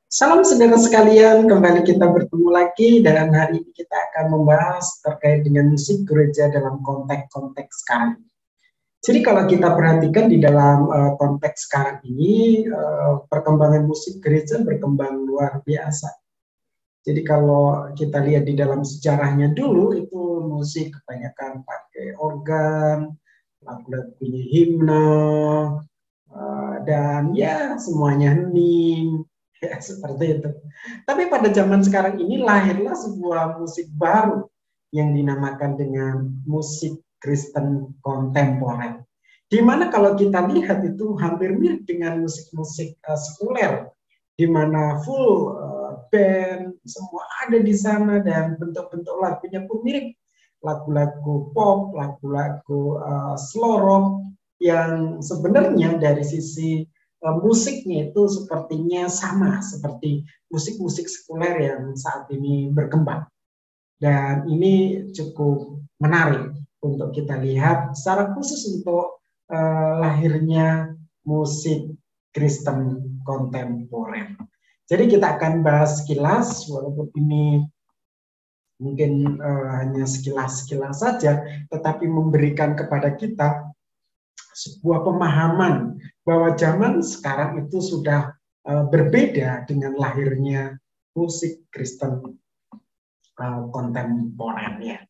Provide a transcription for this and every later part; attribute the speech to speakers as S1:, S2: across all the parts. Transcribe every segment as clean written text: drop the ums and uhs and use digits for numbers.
S1: Salam saudara sekalian, kembali kita bertemu lagi dan hari ini kita akan membahas terkait dengan musik gereja dalam konteks sekarang. Jadi kalau kita perhatikan di dalam konteks sekarang ini, perkembangan musik gereja berkembang luar biasa. Jadi kalau kita lihat di dalam sejarahnya dulu, itu musik kebanyakan pakai organ, lagu-lagunya himne, dan ya semuanya hening, ya seperti itu. Tapi pada zaman sekarang ini lahirlah sebuah musik baru yang dinamakan dengan musik Kristen kontemporer. Di mana kalau kita lihat itu hampir mirip dengan musik-musik sekuler, di mana full band semua ada di sana dan bentuk-bentuk lagunya pun mirip lagu-lagu pop, lagu-lagu slow rock yang sebenarnya dari sisi musiknya itu sepertinya sama seperti musik-musik sekuler yang saat ini berkembang. Dan ini cukup menarik untuk kita lihat secara khusus untuk lahirnya musik Kristen kontemporer. Jadi kita akan bahas sekilas, walaupun ini mungkin hanya sekilas-sekilas saja, tetapi memberikan kepada kita sebuah pemahaman bahwa zaman sekarang itu sudah berbeda dengan lahirnya musik Kristen kontemporer.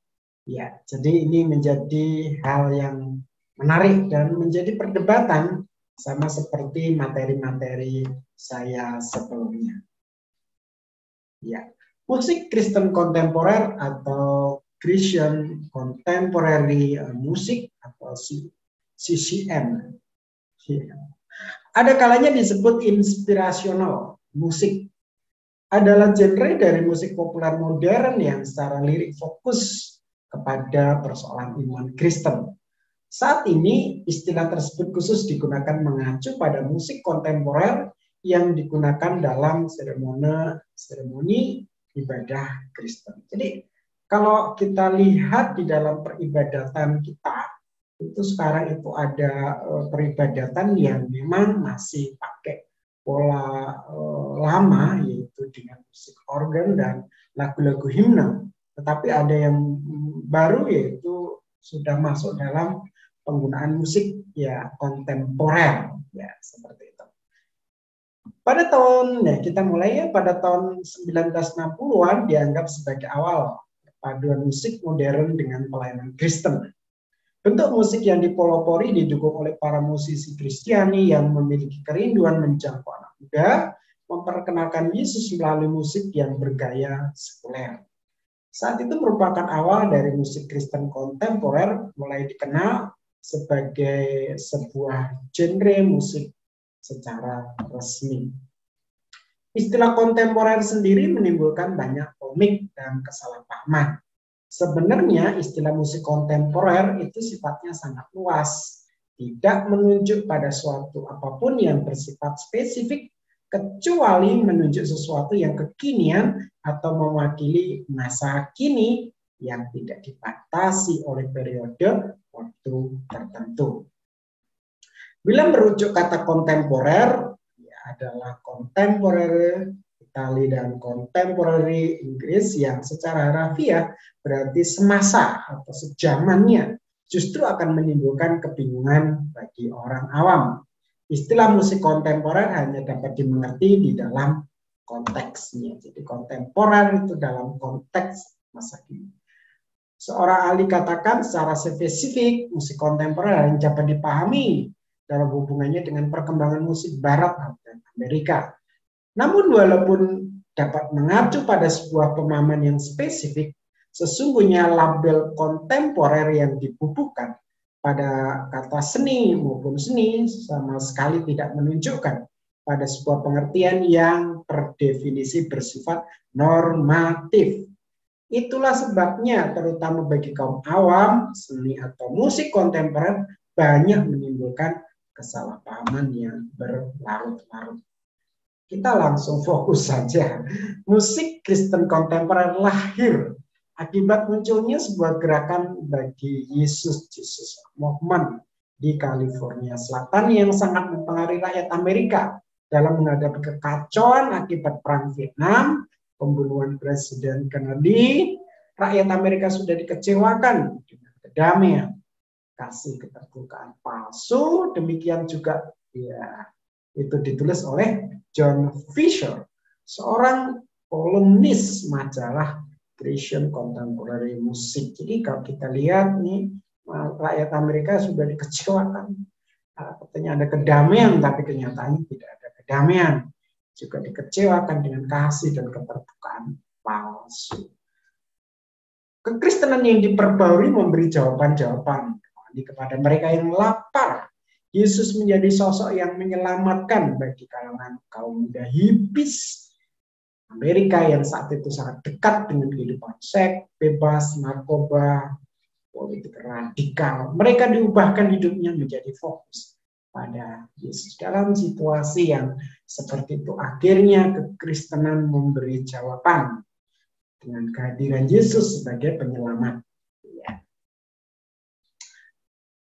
S1: Ya, jadi ini menjadi hal yang menarik dan menjadi perdebatan sama seperti materi-materi saya sebelumnya. Ya, musik Kristen kontemporer atau Christian Contemporary Music atau CCM. Ada kalanya disebut inspirasional musik. Adalah genre dari musik populer modern yang secara lirik fokus kepada persoalan iman Kristen. Saat ini istilah tersebut khusus digunakan mengacu pada musik kontemporer yang digunakan dalam seremoni ibadah Kristen. Jadi kalau kita lihat di dalam peribadatan kita, itu sekarang itu ada peribadatan yang memang masih pakai pola lama, yaitu dengan musik organ dan lagu-lagu himne. Tetapi ada yang baru, yaitu sudah masuk dalam penggunaan musik ya kontemporer, ya seperti itu. Pada tahun, ya kita mulai ya, pada tahun 1960-an dianggap sebagai awal perpaduan musik modern dengan pelayanan Kristen. Bentuk musik yang dipelopori didukung oleh para musisi Kristiani yang memiliki kerinduan menjangkau anak muda, memperkenalkan Yesus melalui musik yang bergaya sekuler. Saat itu merupakan awal dari musik Kristen kontemporer mulai dikenal sebagai sebuah genre musik secara resmi. Istilah kontemporer sendiri menimbulkan banyak polemik dan kesalahpahaman. Sebenarnya istilah musik kontemporer itu sifatnya sangat luas, tidak menunjuk pada suatu apapun yang bersifat spesifik, kecuali menunjuk sesuatu yang kekinian atau mewakili masa kini yang tidak dibatasi oleh periode waktu tertentu. Bila merujuk kata kontemporer, ya adalah kontemporer Itali dan contemporary Inggris yang secara harafiah berarti semasa atau sejamannya, justru akan menimbulkan kebingungan bagi orang awam. Istilah musik kontemporer hanya dapat dimengerti di dalam konteksnya. Jadi kontemporer itu dalam konteks masa kini. Seorang ahli katakan secara spesifik musik kontemporer yang dapat dipahami dalam hubungannya dengan perkembangan musik Barat dan Amerika. Namun walaupun dapat mengacu pada sebuah pemahaman yang spesifik, sesungguhnya label kontemporer yang dibubuhkan pada kata seni maupun seni sama sekali tidak menunjukkan pada sebuah pengertian yang per definisi bersifat normatif. Itulah sebabnya terutama bagi kaum awam, seni atau musik kontemporer banyak menimbulkan kesalahpahaman yang berlarut-larut. Kita langsung fokus saja. Musik Kristen kontemporer lahir akibat munculnya sebuah gerakan bagi Jesus Movement di California Selatan yang sangat mempengaruhi rakyat Amerika dalam menghadapi kekacauan akibat perang Vietnam, pembunuhan Presiden Kennedy, rakyat Amerika sudah dikecewakan dengan kedamaian, kasih keterbukaan palsu. Demikian juga ya itu ditulis oleh John Fisher, seorang kolumnis majalah Christian Contemporary Music. Jadi kalau kita lihat nih, rakyat Amerika sudah dikecewakan. Katanya ada kedamaian, tapi kenyataannya tidak ada kedamaian. Juga dikecewakan dengan kasih dan keterbukaan palsu. Kekristenan yang diperbarui memberi jawaban-jawaban kepada mereka yang lapar. Yesus menjadi sosok yang menyelamatkan bagi kalangan kaum muda hipis Amerika yang saat itu sangat dekat dengan kehidupan seks, bebas, narkoba, politik radikal. Mereka diubahkan hidupnya menjadi fokus pada Yesus. Dalam situasi yang seperti itu, akhirnya kekristenan memberi jawaban dengan kehadiran Yesus sebagai penyelamat.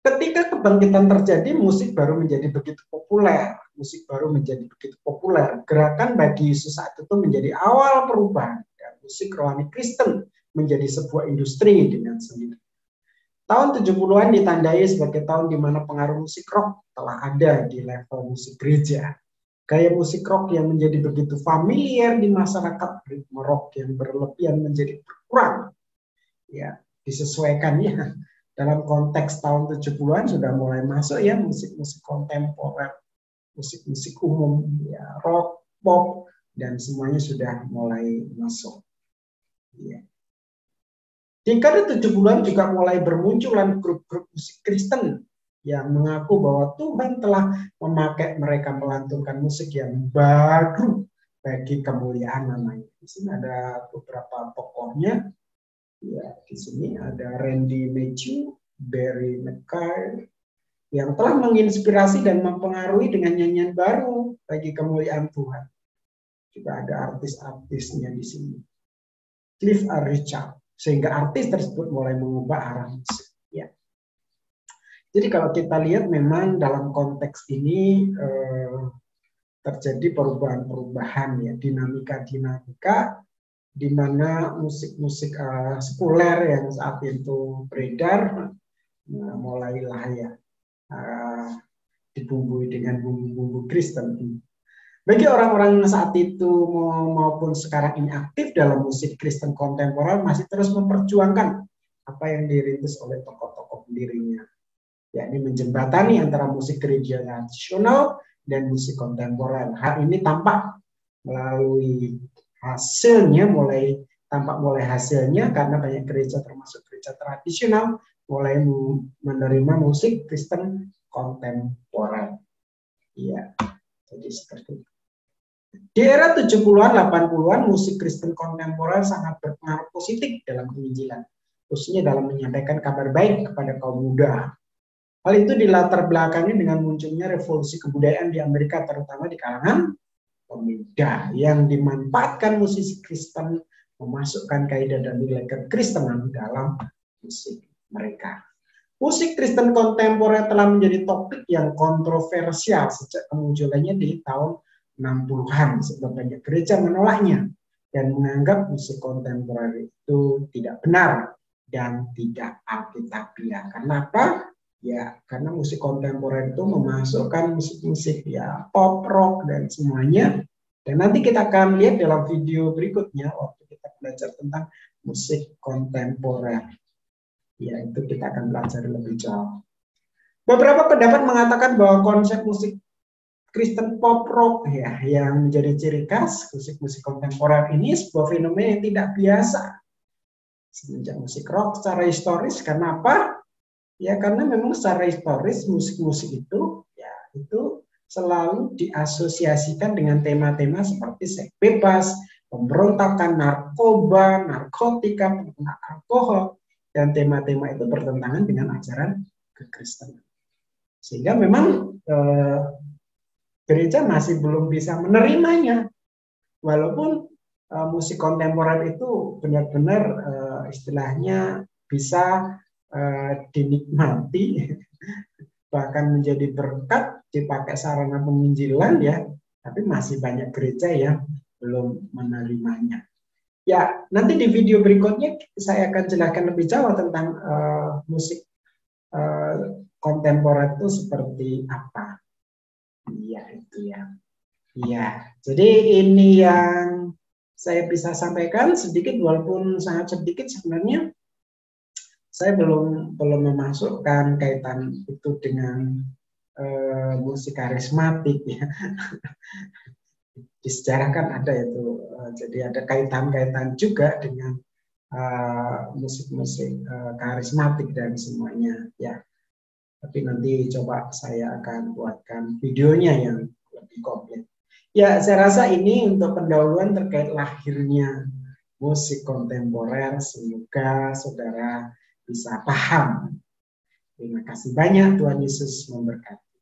S1: Ketika kebangkitan terjadi, musik baru menjadi begitu populer. Musik baru menjadi begitu populer. Gerakan bagi Yesus saat itu menjadi awal perubahan. Dan musik rohani Kristen menjadi sebuah industri dengan sendiri. Tahun 70-an ditandai sebagai tahun di mana pengaruh musik rock telah ada di level musik gereja. Gaya musik rock yang menjadi begitu familiar di masyarakat, ritme rock yang berlebihan menjadi berkurang. Ya, disesuaikan ya. Dalam konteks tahun 70-an sudah mulai masuk ya musik-musik kontemporer, musik-musik umum, ya, rock, pop, dan semuanya sudah mulai masuk. Ya. Di dekade 70-an juga mulai bermunculan grup-grup musik Kristen yang mengaku bahwa Tuhan telah memakai mereka melantunkan musik yang baru bagi kemuliaan namanya. Di sini ada beberapa tokohnya. Ya, di sini ada Randy Matthew, Barry McCarthy, yang telah menginspirasi dan mempengaruhi dengan nyanyian baru bagi kemuliaan Tuhan. Juga ada artis-artisnya di sini. Cliff Richard, sehingga artis tersebut mulai mengubah arah musik. Ya. Jadi kalau kita lihat memang dalam konteks ini terjadi perubahan-perubahan ya, dinamika-dinamika di mana musik-musik sekuler yang saat itu beredar mulailah ya dibumbui dengan bumbu-bumbu Kristen. Bagi orang-orang saat itu maupun sekarang ini aktif dalam musik Kristen kontemporer masih terus memperjuangkan apa yang dirintis oleh tokoh-tokoh pendirinya, yakni menjembatani antara musik gereja tradisional dan musik kontemporer. Hal ini tampak melalui hasilnya mulai hasilnya karena banyak gereja termasuk gereja tradisional mulai menerima musik Kristen kontemporer. Iya, jadi seperti itu. Di era 70-an, 80-an musik Kristen kontemporer sangat berpengaruh positif dalam penginjilan, khususnya dalam menyampaikan kabar baik kepada kaum muda. Hal itu dilatar belakangi dengan munculnya revolusi kebudayaan di Amerika, terutama di kalangan pemuda yang dimanfaatkan musisi Kristen memasukkan kaidah dan nilai kekristenan dalam musik mereka. Musik Kristen kontemporer telah menjadi topik yang kontroversial sejak kemunculannya di tahun 60-an, sebab banyak gereja menolaknya dan menganggap musik kontemporer itu tidak benar dan tidak alkitabiah. Karena apa? Ya, karena musik kontemporer itu memasukkan musik-musik ya pop, rock, dan semuanya. Dan nanti kita akan lihat dalam video berikutnya waktu kita belajar tentang musik kontemporer. Ya, itu kita akan belajar lebih jauh. Beberapa pendapat mengatakan bahwa konsep musik Kristen pop rock ya yang menjadi ciri khas musik-musik kontemporer ini sebuah fenomena yang tidak biasa semenjak musik rock secara historis. Karena apa? Ya karena memang secara historis musik-musik itu ya itu selalu diasosiasikan dengan tema-tema seperti seks bebas, pemberontakan, narkoba, narkotika, penggunaan alkohol, dan tema-tema itu bertentangan dengan ajaran kekristenan. Sehingga memang gereja masih belum bisa menerimanya, walaupun musik kontemporer itu benar-benar istilahnya bisa dinikmati, bahkan menjadi berkat, dipakai sarana penginjilan ya, Tapi masih banyak gereja yang belum menerimanya. Ya, nanti di video berikutnya saya akan jelaskan lebih jauh tentang musik kontemporer itu seperti apa. Iya, itu ya. Iya, jadi ini yang saya bisa sampaikan sedikit, walaupun sangat sedikit sebenarnya. Saya belum memasukkan kaitan itu dengan musik karismatik ya. Di sejarah kan ada itu, jadi ada kaitan-kaitan juga dengan musik-musik karismatik dan semuanya ya. Tapi nanti coba saya akan buatkan videonya yang lebih komplit. Ya, saya rasa ini untuk pendahuluan terkait lahirnya musik kontemporer. Semoga saudara bisa paham. Terima kasih banyak, Tuhan Yesus memberkati.